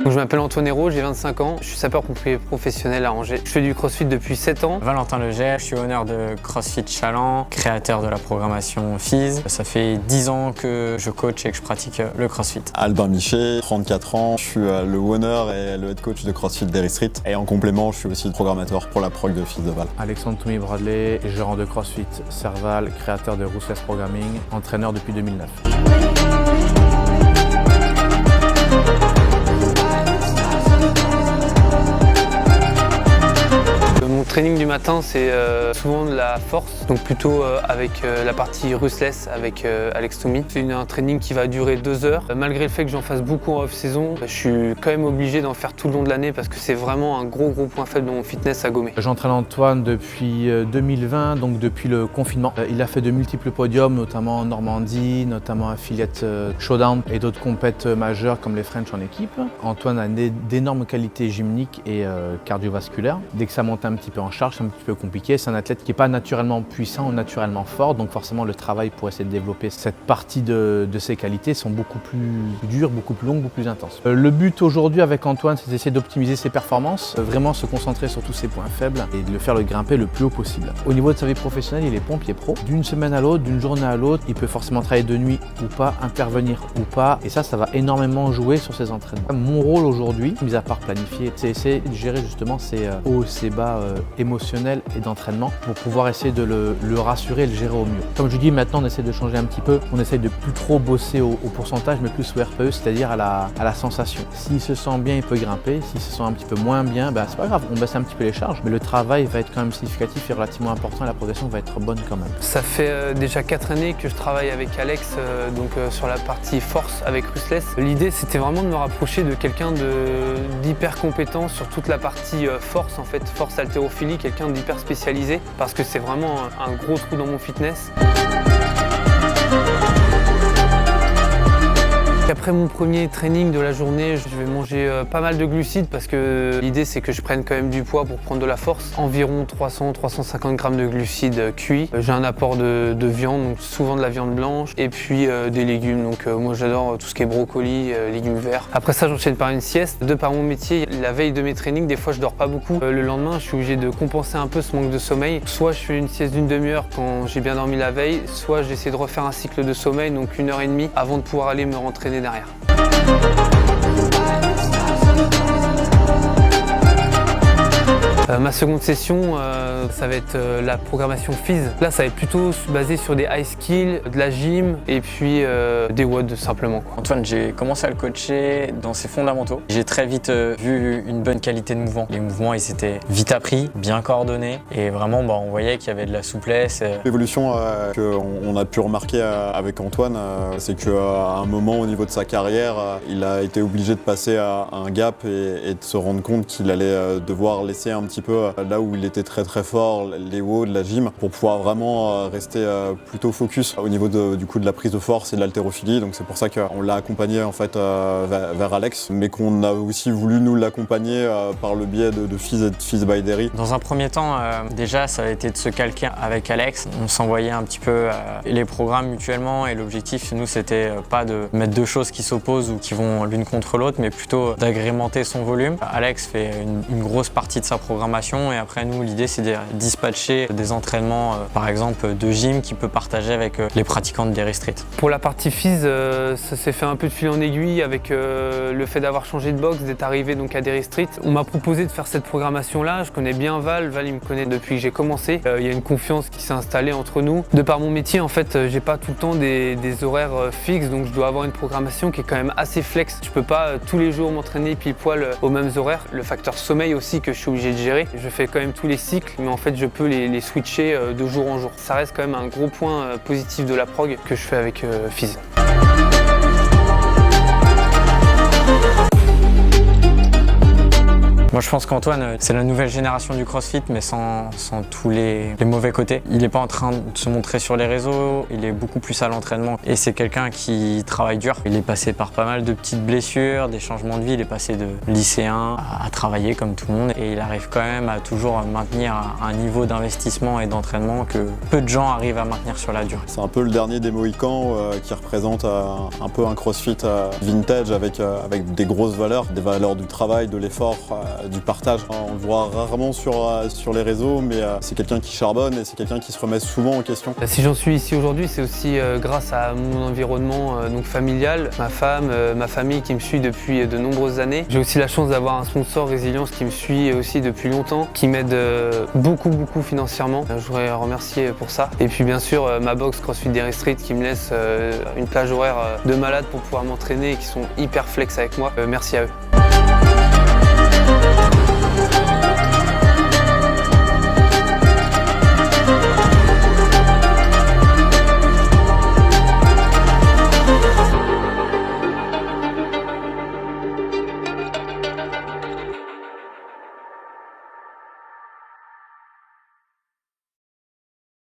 Donc, je m'appelle Antoine Hérault, j'ai 25 ans, je suis sapeur-pompier professionnel à Angers. Je fais du crossfit depuis 7 ans. Valentin Leger, je suis honneur de CrossFit Chaland, créateur de la programmation FIS. Ça fait 10 ans que je coach et que je pratique le CrossFit. Albin Michet, 34 ans, je suis le owner et le head coach de CrossFit Derry Street. Et en complément, je suis aussi programmateur pour la prog de FIS de Val. Alexandre Toumi Bradley, gérant de CrossFit Serval, créateur de Ruthless Programming, entraîneur depuis 2009. Mon training du matin, c'est souvent de la force, donc plutôt avec la partie Ruthless avec Alex Toumi. C'est un training qui va durer 2 heures. Malgré le fait que j'en fasse beaucoup en off-saison, je suis quand même obligé d'en faire tout le long de l'année parce que c'est vraiment un gros point faible de mon fitness à gommer. J'entraîne Antoine depuis 2020, donc depuis le confinement. Il a fait de multiples podiums, notamment en Normandie, notamment Affiliate Showdown et d'autres compètes majeures comme les French en équipe. Antoine a d'énormes qualités gymniques et cardiovasculaires. Dès que ça monte un petit peu en charge, c'est un petit peu compliqué. C'est un athlète qui n'est pas naturellement puissant ou naturellement fort, donc forcément le travail pour essayer de développer cette partie de ses qualités sont beaucoup plus dures, beaucoup plus longues, beaucoup plus intenses. Le but aujourd'hui avec Antoine, c'est d'essayer d'optimiser ses performances, vraiment se concentrer sur tous ses points faibles et de le faire le grimper le plus haut possible. Au niveau de sa vie professionnelle, il est pompier pro. D'une semaine à l'autre, d'une journée à l'autre, il peut forcément travailler de nuit ou pas, intervenir ou pas, et ça va énormément jouer sur ses entraînements. Mon rôle aujourd'hui, mis à part planifier, c'est essayer de gérer justement ses hauts et ses bas émotionnel et d'entraînement pour pouvoir essayer de le rassurer et le gérer au mieux. Comme je dis, maintenant on essaie de changer un petit peu, on essaie de plus trop bosser au pourcentage mais plus au RPE, c'est-à-dire à la sensation. S'il se sent bien, il peut grimper, s'il se sent un petit peu moins bien, c'est pas grave, on baisse un petit peu les charges, mais le travail va être quand même significatif et relativement important et la progression va être bonne quand même. Ça fait déjà 4 années que je travaille avec Alex sur la partie force avec Ruthless. L'idée c'était vraiment de me rapprocher de quelqu'un d'hyper compétent sur toute la partie force en fait, force haltérophilie, quelqu'un d'hyper spécialisé parce que c'est vraiment un gros trou dans mon fitness. Après mon premier training de la journée, je vais manger pas mal de glucides parce que l'idée c'est que je prenne quand même du poids pour prendre de la force. Environ 300-350 grammes de glucides cuits. J'ai un apport de viande, donc souvent de la viande blanche et puis des légumes. Donc moi j'adore tout ce qui est brocoli, légumes verts. Après ça j'enchaîne par une sieste. De par mon métier, la veille de mes trainings, des fois je dors pas beaucoup. Le lendemain je suis obligé de compenser un peu ce manque de sommeil. Soit je fais une sieste d'une demi-heure quand j'ai bien dormi la veille, soit j'essaie de refaire un cycle de sommeil, donc 1h30 avant de pouvoir aller me rentraîner derrière. Ma seconde session, ça va être la programmation FIS. Là, ça va être plutôt basé sur des high skills, de la gym et puis des WOD simplement, quoi. Antoine, j'ai commencé à le coacher dans ses fondamentaux. J'ai très vite vu une bonne qualité de mouvement. Les mouvements, ils étaient vite appris, bien coordonnés et vraiment, on voyait qu'il y avait de la souplesse. L'évolution qu'on a pu remarquer avec Antoine, c'est qu'à un moment au niveau de sa carrière, il a été obligé de passer à un gap et de se rendre compte qu'il allait devoir laisser un petit peu là où il était très fort, les WOD, la gym, pour pouvoir vraiment rester plutôt focus au niveau de la prise de force et de l'haltérophilie. Donc c'est pour ça qu'on l'a accompagné en fait vers Alex, mais qu'on a aussi voulu nous l'accompagner par le biais de FIS et de FIS by Derry. Dans un premier temps, déjà ça a été de se calquer avec Alex. On s'envoyait un petit peu les programmes mutuellement et l'objectif nous c'était pas de mettre deux choses qui s'opposent ou qui vont l'une contre l'autre, mais plutôt d'agrémenter son volume. Alex fait une grosse partie de sa programmation et après nous l'idée c'est de dispatcher des entraînements par exemple de gym qu'il peut partager avec les pratiquants de Derry Street. Pour la partie FIS, ça s'est fait un peu de fil en aiguille avec le fait d'avoir changé de box, d'être arrivé donc à Derry Street. On m'a proposé de faire cette programmation là, je connais bien Val il me connaît depuis que j'ai commencé. Il y a une confiance qui s'est installée entre nous. De par mon métier en fait, j'ai pas tout le temps des horaires fixes, donc je dois avoir une programmation qui est quand même assez flex. Je peux pas tous les jours m'entraîner pile poil aux mêmes horaires. Le facteur sommeil aussi que je suis obligé de gérer. Je fais quand même tous les cycles, mais en fait je peux les switcher de jour en jour. Ça reste quand même un gros point positif de la prog que je fais avec FIS. Moi je pense qu'Antoine, c'est la nouvelle génération du CrossFit, mais sans tous les mauvais côtés. Il n'est pas en train de se montrer sur les réseaux, il est beaucoup plus à l'entraînement et c'est quelqu'un qui travaille dur. Il est passé par pas mal de petites blessures, des changements de vie, il est passé de lycéen à travailler comme tout le monde et il arrive quand même à toujours maintenir un niveau d'investissement et d'entraînement que peu de gens arrivent à maintenir sur la durée. C'est un peu le dernier des Mohicans qui représente un peu un CrossFit vintage avec des grosses valeurs, des valeurs du travail, de l'effort, du partage. On le voit rarement sur les réseaux, mais c'est quelqu'un qui charbonne et c'est quelqu'un qui se remet souvent en question. Si j'en suis ici aujourd'hui, c'est aussi grâce à mon environnement donc familial, ma femme, ma famille qui me suit depuis de nombreuses années. J'ai aussi la chance d'avoir un sponsor Résilience qui me suit aussi depuis longtemps, qui m'aide beaucoup financièrement. Je voudrais remercier pour ça. Et puis bien sûr ma box CrossFit Derry Street qui me laisse une plage horaire de malade pour pouvoir m'entraîner et qui sont hyper flex avec moi. Merci à eux.